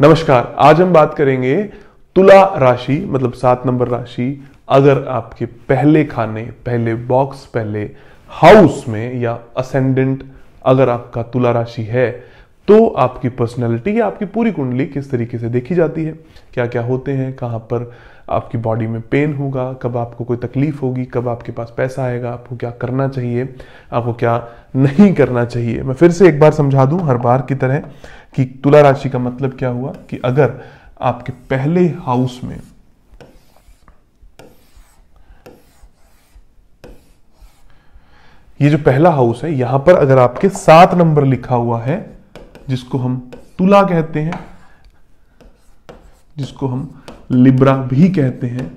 नमस्कार। आज हम बात करेंगे तुला राशि मतलब 7 नंबर राशि। अगर आपके पहले खाने, पहले बॉक्स, पहले हाउस में या असेंडेंट अगर आपका तुला राशि है तो आपकी पर्सनैलिटी या आपकी पूरी कुंडली किस तरीके से देखी जाती है, क्या क्या होते हैं, कहां पर आपकी बॉडी में पेन होगा, कब आपको कोई तकलीफ होगी, कब आपके पास पैसा आएगा, आपको क्या करना चाहिए, आपको क्या नहीं करना चाहिए। मैं फिर से एक बार समझा दूं हर बार की तरह कि तुला राशि का मतलब क्या हुआ कि अगर आपके पहले हाउस में ये जो पहला हाउस है यहां पर अगर आपके 7 नंबर लिखा हुआ है, जिसको हम तुला कहते हैं, जिसको हम लिब्रा भी कहते हैं,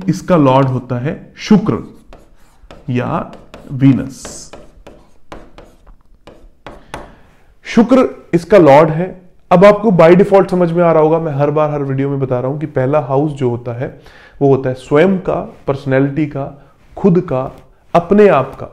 इसका लॉर्ड होता है शुक्र या वीनस। शुक्र इसका लॉर्ड है। अब आपको बाय डिफॉल्ट समझ में आ रहा होगा, मैं हर बार हर वीडियो में बता रहा हूं कि पहला हाउस जो होता है वो होता है स्वयं का, पर्सनैलिटी का, खुद का, अपने आप का।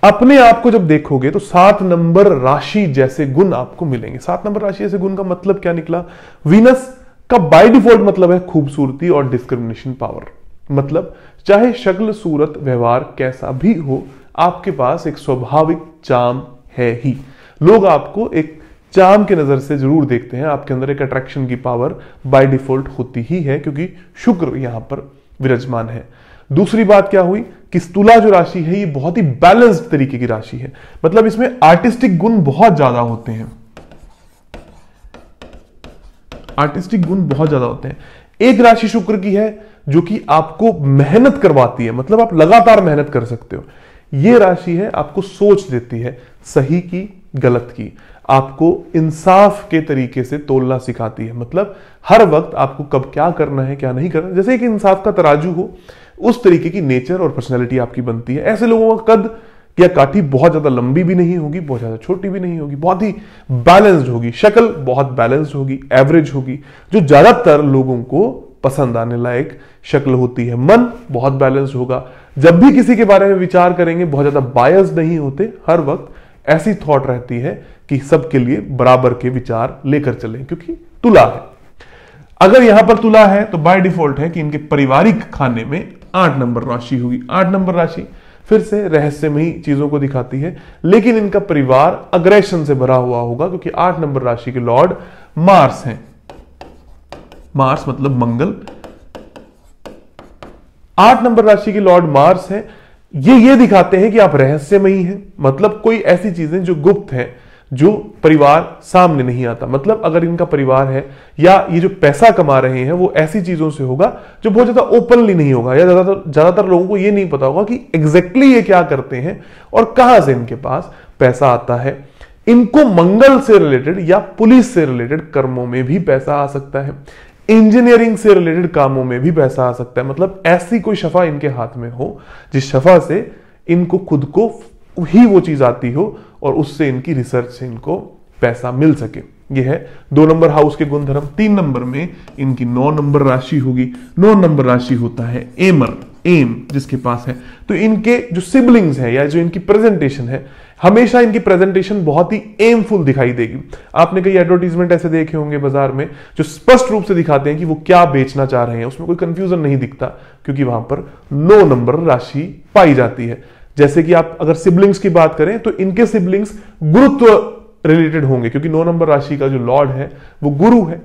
अपने आप को जब देखोगे तो 7 नंबर राशि जैसे गुण आपको मिलेंगे। 7 नंबर राशि जैसे गुण का मतलब क्या निकला? वीनस का बाय डिफॉल्ट मतलब है खूबसूरती और डिस्क्रिमिनेशन पावर। मतलब चाहे शक्ल, सूरत, व्यवहार कैसा भी हो, आपके पास एक स्वाभाविक चार्म है ही। लोग आपको एक चार्म के नजर से जरूर देखते हैं, आपके अंदर एक अट्रैक्शन की पावर बाय डिफॉल्ट होती ही है क्योंकि शुक्र यहां पर विराजमान है। दूसरी बात क्या हुई कि तुला जो राशि है ये बहुत ही बैलेंस्ड तरीके की राशि है। मतलब इसमें आर्टिस्टिक गुण बहुत ज्यादा होते हैं, आर्टिस्टिक गुण बहुत ज्यादा होते हैं। एक राशि शुक्र की है जो कि आपको मेहनत करवाती है, मतलब आप लगातार मेहनत कर सकते हो। यह राशि है आपको सोच देती है, सही की गलत की, आपको इंसाफ के तरीके से तोलना सिखाती है। मतलब हर वक्त आपको कब क्या करना है क्या नहीं करना, जैसे कि इंसाफ का तराजू हो उस तरीके की नेचर और पर्सनैलिटी आपकी बनती है। ऐसे लोगों का कद या काठी बहुत ज्यादा लंबी भी नहीं होगी, बहुत ज्यादा छोटी भी नहीं होगी, बहुत ही बैलेंस्ड होगी। शक्ल बहुत बैलेंस्ड होगी, एवरेज होगी, जो ज्यादातर लोगों को पसंद आने लायक शक्ल होती है। मन बहुत बैलेंस्ड होगा। जब भी किसी के बारे में विचार करेंगे बहुत ज्यादा बायस नहीं होते, हर वक्त ऐसी थॉट रहती है कि सबके लिए बराबर के विचार लेकर चलें, क्योंकि तुला है। अगर यहां पर तुला है तो बाय डिफॉल्ट है कि इनके पारिवारिक खाने में 8 नंबर राशि होगी। 8 नंबर राशि फिर से रहस्यमयी चीजों को दिखाती है, लेकिन इनका परिवार अग्रेशन से भरा हुआ होगा क्योंकि 8 नंबर राशि के लॉर्ड मार्स हैं। मार्स मतलब मंगल। 8 नंबर राशि के लॉर्ड मार्स है। ये दिखाते हैं कि आप रहस्यमयी हैं, मतलब कोई ऐसी चीजें जो गुप्त है, जो परिवार सामने नहीं आता। मतलब अगर इनका परिवार है या ये जो पैसा कमा रहे हैं वो ऐसी चीजों से होगा जो बहुत ज्यादा ओपनली नहीं होगा, या ज्यादातर लोगों को ये नहीं पता होगा कि एग्जैक्टली ये क्या करते हैं और कहां से इनके पास पैसा आता है। इनको मंगल से रिलेटेड या पुलिस से रिलेटेड कर्मों में भी पैसा आ सकता है, इंजीनियरिंग से रिलेटेड कामों में भी पैसा आ सकता है। मतलब ऐसी कोई शफा इनके हाथ में हो जिस शफा से इनको खुद को ही वो चीज आती हो और उससे इनकी रिसर्च से इनको पैसा मिल सके। यह है 2 नंबर हाउस के गुणधर्म। 3 नंबर में इनकी 9 नंबर राशि होगी। 9 नंबर राशि होता है एमर, एम जिसके पास है। तो इनके जो सिबलिंग्स है या जो इनकी प्रेजेंटेशन है, हमेशा इनकी प्रेजेंटेशन बहुत ही एमफुल दिखाई देगी। आपने कई एडवर्टीजमेंट ऐसे देखे होंगे बाजार में जो स्पष्ट रूप से दिखाते हैं कि वो क्या बेचना चाह रहे हैं, उसमें कोई कंफ्यूजन नहीं दिखता क्योंकि वहां पर 9 नंबर राशि पाई जाती है। जैसे कि आप अगर सिबलिंग्स की बात करें तो इनके सिबलिंग्स गुरुत्व रिलेटेड होंगे क्योंकि 9 नंबर राशि का जो लॉर्ड है वो गुरु है।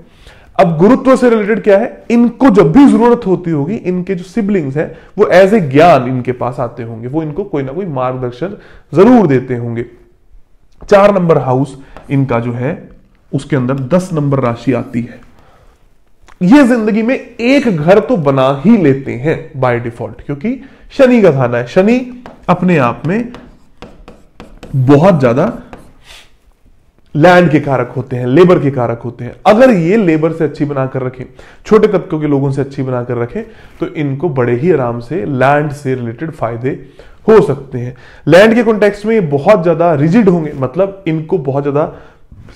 अब गुरुत्व से रिलेटेड क्या है, इनको जब भी जरूरत होती होगी इनके जो सिबलिंग्स हैं वो एज ए ज्ञान इनके पास आते होंगे, वो इनको कोई ना कोई मार्गदर्शन जरूर देते होंगे। 4 नंबर हाउस इनका जो है उसके अंदर 10 नंबर राशि आती है। ये जिंदगी में एक घर तो बना ही लेते हैं बाय डिफॉल्ट, क्योंकि शनि का खाना है। शनि अपने आप में बहुत ज्यादा लैंड के कारक होते हैं, लेबर के कारक होते हैं। अगर ये लेबर से अच्छी बनाकर रखें, छोटे तबकों के लोगों से अच्छी बनाकर रखें, तो इनको बड़े ही आराम से लैंड से रिलेटेड फायदे हो सकते हैं। लैंड के कॉन्टेक्स्ट में ये बहुत ज्यादा रिजिड होंगे, मतलब इनको बहुत ज्यादा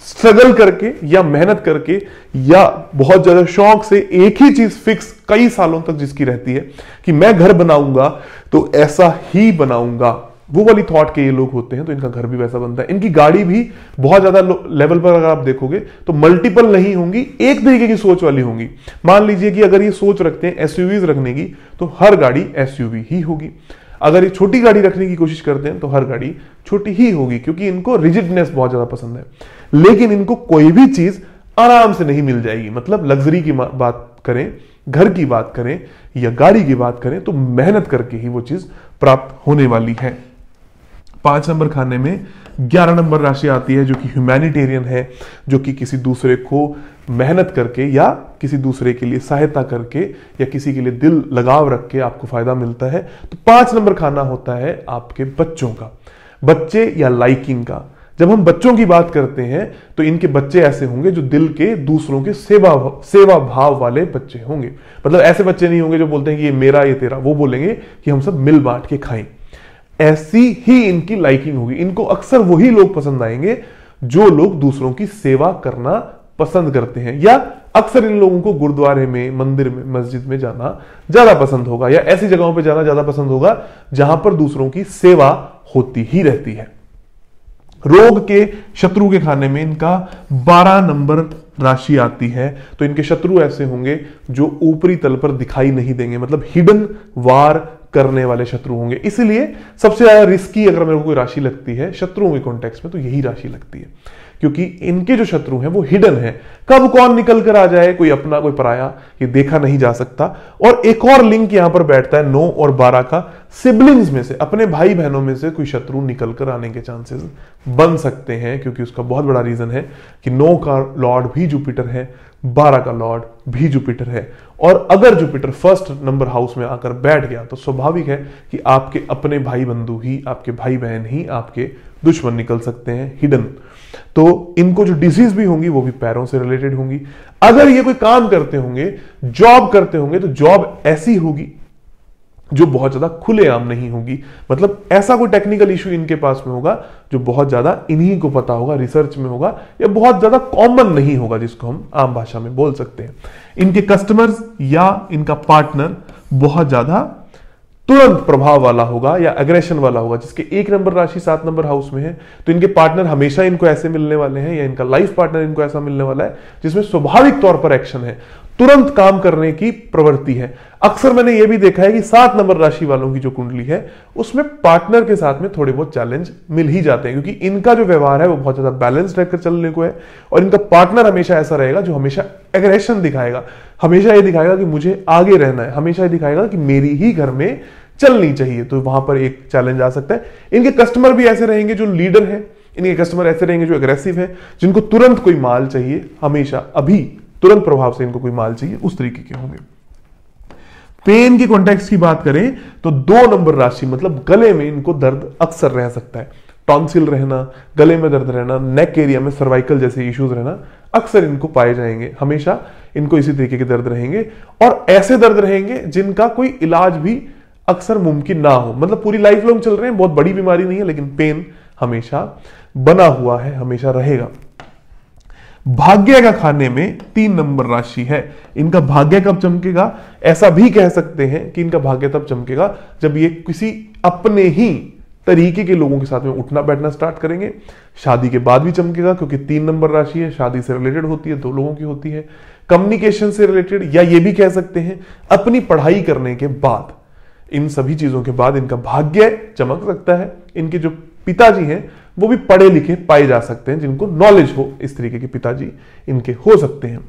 स्ट्रगल करके या मेहनत करके या बहुत ज्यादा शौक से एक ही चीज फिक्स कई सालों तक जिसकी रहती है कि मैं घर बनाऊंगा तो ऐसा ही बनाऊंगा, वो वाली थॉट के ये लोग होते हैं, तो इनका घर भी वैसा बनता है। इनकी गाड़ी भी बहुत ज्यादा लेवल पर अगर आप देखोगे तो मल्टीपल नहीं होंगी, एक तरीके की सोच वाली होंगी। मान लीजिए कि अगर ये सोच रखते हैं एसयूवीज रखने की, तो हर गाड़ी एसयूवी ही होगी। अगर ये छोटी गाड़ी रखने की कोशिश करते हैं तो हर गाड़ी छोटी ही होगी, क्योंकि इनको रिजिडनेस बहुत ज्यादा पसंद है। लेकिन इनको कोई भी चीज आराम से नहीं मिल जाएगी। मतलब लग्जरी की बात करें, घर की बात करें या गाड़ी की बात करें, तो मेहनत करके ही वो चीज प्राप्त होने वाली है। 5 नंबर खाने में 11 नंबर राशि आती है, जो कि ह्यूमैनिटेरियन है, जो कि किसी दूसरे को मेहनत करके या किसी दूसरे के लिए सहायता करके या किसी के लिए दिल लगाव रख के आपको फायदा मिलता है। तो 5 नंबर खाना होता है आपके बच्चों का, बच्चे या लाइकिंग का। जब हम बच्चों की बात करते हैं तो इनके बच्चे ऐसे होंगे जो दिल के दूसरों के सेवा भाव वाले बच्चे होंगे। मतलब ऐसे बच्चे नहीं होंगे जो बोलते हैं कि ये मेरा ये तेरा, वो बोलेंगे कि हम सब मिल बांट के खाएं। ऐसी ही इनकी लाइकिंग होगी। इनको अक्सर वही लोग पसंद आएंगे जो लोग दूसरों की सेवा करना पसंद करते हैं, या अक्सर इन लोगों को गुरुद्वारे में, मंदिर में, मस्जिद में जाना ज्यादा पसंद होगा, या ऐसी जगहों पे जाना ज्यादा पसंद होगा जहां पर दूसरों की सेवा होती ही रहती है। रोग के शत्रु के खाने में इनका 12 नंबर राशि आती है। तो इनके शत्रु ऐसे होंगे जो ऊपरी तल पर दिखाई नहीं देंगे, मतलब हिडन वार करने वाले शत्रु होंगे। इसलिए सबसे ज्यादा रिस्की अगर मेरे को कोई राशि लगती है शत्रुओं के कॉन्टेक्स्ट में, तो यही राशि लगती है, क्योंकि इनके जो शत्रु हैं वो हिडन है। कब कौन निकल कर आ जाए, कोई अपना कोई पराया, ये देखा नहीं जा सकता। और एक और लिंक यहां पर बैठता है 9 और 12 का। सिबलिंग्स में से, अपने भाई बहनों में से कोई शत्रु निकल कर आने के चांसेस बन सकते हैं, क्योंकि उसका बहुत बड़ा रीजन है कि 9 का लॉर्ड भी जुपिटर है, 12 का लॉर्ड भी जुपिटर है। और अगर जुपिटर फर्स्ट नंबर हाउस में आकर बैठ गया तो स्वाभाविक है कि आपके अपने भाई बंधु ही, आपके भाई बहन ही आपके दुश्मन निकल सकते हैं, हिडन। तो इनको जो डिजीज भी होंगी वो भी पैरों से रिलेटेड होंगी। अगर ये कोई काम करते होंगे, जॉब करते होंगे, तो जॉब ऐसी होगी जो बहुत ज्यादा खुलेआम नहीं होगी। मतलब ऐसा कोई टेक्निकल इशू इनके पास में होगा जो बहुत ज्यादा इन्हीं को पता होगा, रिसर्च में होगा, या बहुत ज्यादा कॉमन नहीं होगा, जिसको हम आम भाषा में बोल सकते हैं। इनके कस्टमर्स या इनका पार्टनर बहुत ज्यादा तुरंत प्रभाव वाला होगा या एग्रेशन वाला होगा। जिसके 1 नंबर राशि 7 नंबर हाउस में है, तो इनके पार्टनर हमेशा इनको ऐसे मिलने वाले हैं, या इनका लाइफ पार्टनर इनको ऐसा मिलने वाला है जिसमें स्वाभाविक तौर पर एक्शन है, तुरंत काम करने की प्रवृत्ति है। अक्सर मैंने यह भी देखा है कि 7 नंबर राशि वालों की जो कुंडली है उसमें पार्टनर के साथ में थोड़े बहुत चैलेंज मिल ही जाते हैं, क्योंकि इनका जो व्यवहार है वो बहुत ज्यादा बैलेंस रहकर चलने को है। और इनका पार्टनर हमेशा ऐसा रहेगा जो हमेशा एग्रेशन दिखाएगा, हमेशा ये दिखाएगा कि मुझे आगे रहना है, हमेशा ये दिखाएगा कि मेरी ही घर में चलनी चाहिए। तो वहां पर एक चैलेंज आ सकता है। इनके कस्टमर भी ऐसे रहेंगे जो लीडर है, इनके कस्टमर ऐसे रहेंगे जो एग्रेसिव है, जिनको तुरंत कोई माल चाहिए, हमेशा अभी तुरंत प्रभाव से इनको कोई माल चाहिए, उस तरीके के होंगे। पेन के कॉन्टेक्स्ट की बात करें तो 2 नंबर राशि, मतलब गले में इनको दर्द अक्सर रह सकता है। टॉन्सिल रहना, गले में दर्द रहना, नेक एरिया में सर्वाइकल जैसे इश्यूज रहना अक्सर इनको पाए जाएंगे। हमेशा इनको इसी तरीके के दर्द रहेंगे, और ऐसे दर्द रहेंगे जिनका कोई इलाज भी अक्सर मुमकिन ना हो। मतलब पूरी लाइफ लॉन्ग चल रहे हैं, बहुत बड़ी बीमारी नहीं है, लेकिन पेन हमेशा बना हुआ है, हमेशा रहेगा। भाग्य का खाने में 3 नंबर राशि है। इनका भाग्य कब चमकेगा? ऐसा भी कह सकते हैं कि इनका भाग्य तब चमकेगा जब ये किसी अपने ही तरीके के लोगों के साथ में उठना बैठना स्टार्ट करेंगे। शादी के बाद भी चमकेगा, क्योंकि 3 नंबर राशि है, शादी से रिलेटेड होती है, 2 लोगों की होती है। कम्युनिकेशन से रिलेटेड, या ये भी कह सकते हैं अपनी पढ़ाई करने के बाद, इन सभी चीजों के बाद इनका भाग्य चमक सकता है। इनके जो पिताजी हैं वो भी पढ़े लिखे पाए जा सकते हैं, जिनको नॉलेज हो, इस तरीके के पिताजी इनके हो सकते हैं।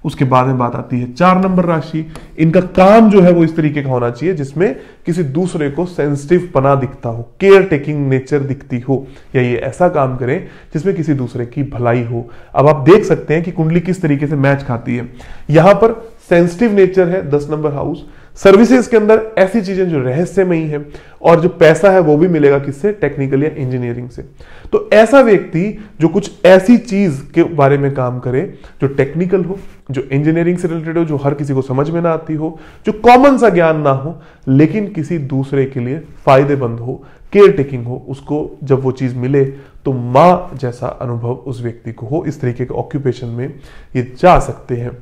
उसके बाद में बात आती है 4 नंबर राशि। इनका काम जो है वो इस तरीके का होना चाहिए जिसमें किसी दूसरे को सेंसिटिव पना दिखता हो, केयर टेकिंग नेचर दिखती हो, या ये ऐसा काम करें जिसमें किसी दूसरे की भलाई हो। अब आप देख सकते हैं कि कुंडली किस तरीके से मैच खाती है। यहां पर सेंसिटिव नेचर है 10 नंबर हाउस। सर्विसेज के अंदर ऐसी चीजें जो रहस्यमयी है, और जो पैसा है वो भी मिलेगा किससे? टेक्निकल या इंजीनियरिंग से। तो ऐसा व्यक्ति जो कुछ ऐसी चीज के बारे में काम करे जो टेक्निकल हो, जो इंजीनियरिंग से रिलेटेड हो, जो हर किसी को समझ में ना आती हो, जो कॉमन सा ज्ञान ना हो, लेकिन किसी दूसरे के लिए फायदेमंद हो, केयर टेकिंग हो, उसको जब वो चीज मिले तो मां जैसा अनुभव उस व्यक्ति को हो। इस तरीके के ऑक्यूपेशन में ये जा सकते हैं।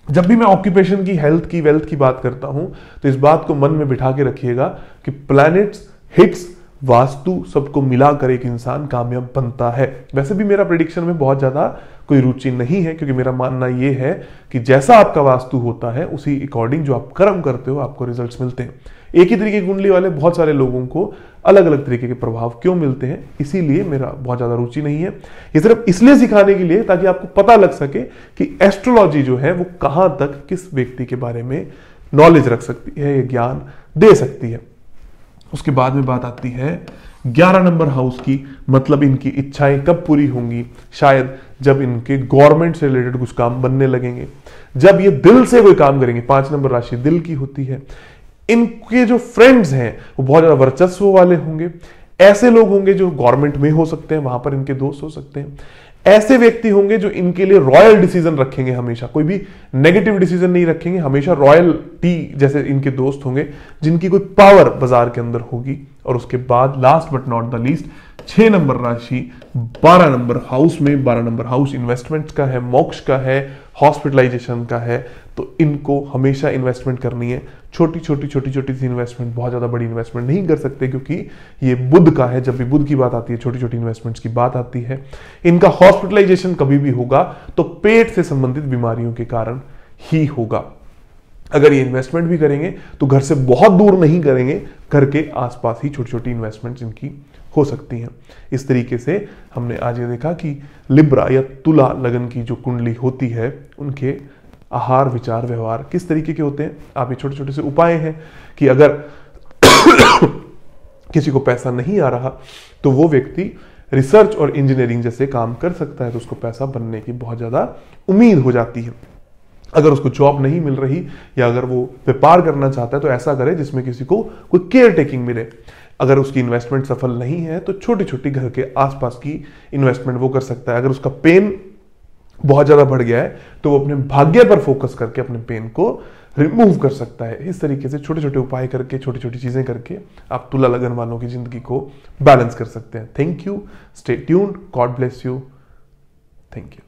जब भी मैं ऑक्यूपेशन की, हेल्थ की, वेल्थ की बात करता हूं तो इस बात को मन में बिठा के रखिएगा कि प्लैनेट्स हिट्स वास्तु सबको मिलाकर एक इंसान कामयाब बनता है। वैसे भी मेरा प्रेडिक्शन में बहुत ज्यादा कोई रुचि नहीं है, क्योंकि मेरा मानना यह है कि जैसा आपका वास्तु होता है उसी अकॉर्डिंग जो आप कर्म करते हो आपको रिजल्ट्स मिलते हैं। एक ही तरीके की कुंडली वाले बहुत सारे लोगों को अलग अलग तरीके के प्रभाव क्यों मिलते हैं, इसीलिए मेरा बहुत ज्यादा रुचि नहीं है। ये सिर्फ इसलिए सिखाने के लिए ताकि आपको पता लग सके कि एस्ट्रोलॉजी जो है वो कहां तक किस व्यक्ति के बारे में नॉलेज रख सकती है, ये ज्ञान दे सकती है। उसके बाद में बात आती है 11 नंबर हाउस की, मतलब इनकी इच्छाएं कब पूरी होंगी। शायद जब इनके गवर्नमेंट से रिलेटेड कुछ काम बनने लगेंगे, जब ये दिल से कोई काम करेंगे। 5 नंबर राशि दिल की होती है। इनके जो फ्रेंड्स हैं वो बहुत ज्यादा वर्चस्व वाले होंगे। ऐसे लोग होंगे जो गवर्नमेंट में हो सकते हैं, वहां पर इनके दोस्त हो सकते हैं। ऐसे व्यक्ति होंगे जो इनके लिए रॉयल डिसीजन रखेंगे, हमेशा कोई भी नेगेटिव डिसीजन नहीं रखेंगे, हमेशा रॉयल्टी जैसे इनके दोस्त होंगे जिनकी कोई पावर बाजार के अंदर होगी। और उसके बाद last but not the least 6 number राशि 12 नंबर हाउस में। 12 नंबर हाउस इन्वेस्टमेंट्स का है, मोक्ष का है, हॉस्पिटलाइजेशन का है। तो इनको हमेशा इन्वेस्टमेंट करनी है। छोटी छोटी सी इन्वेस्टमेंट, बहुत ज्यादा बड़ी इन्वेस्टमेंट नहीं कर सकते, क्योंकि ये बुध का है। जब भी बुध की बात आती है छोटी छोटी इन्वेस्टमेंट्स की बात आती है। इनका हॉस्पिटलाइजेशन कभी भी होगा तो पेट से संबंधित बीमारियों के कारण ही होगा। अगर ये इन्वेस्टमेंट भी करेंगे तो घर से बहुत दूर नहीं करेंगे, घर के आसपास ही छोटी छोटी इन्वेस्टमेंट्स इनकी हो सकती हैं। इस तरीके से हमने आज ये देखा कि लिब्रा या तुला लगन की जो कुंडली होती है उनके आहार, विचार, व्यवहार किस तरीके के होते हैं। आप ये छोटे छोटे से उपाय हैं कि अगर किसी को पैसा नहीं आ रहा तो वो व्यक्ति रिसर्च और इंजीनियरिंग जैसे काम कर सकता है, तो उसको पैसा बनने की बहुत ज्यादा उम्मीद हो जाती है। अगर उसको जॉब नहीं मिल रही या अगर वो व्यापार करना चाहता है तो ऐसा करे जिसमें किसी को कोई केयर टेकिंग मिले। अगर उसकी इन्वेस्टमेंट सफल नहीं है तो छोटी छोटी घर के आसपास की इन्वेस्टमेंट वो कर सकता है। अगर उसका पेन बहुत ज्यादा बढ़ गया है तो वो अपने भाग्य पर फोकस करके अपने पेन को रिमूव कर सकता है। इस तरीके से छोटे छोटे उपाय करके, छोटी छोटी चीजें करके आप तुला लगन वालों की जिंदगी को बैलेंस कर सकते हैं। Thank you, stay tuned, God bless you, thank you.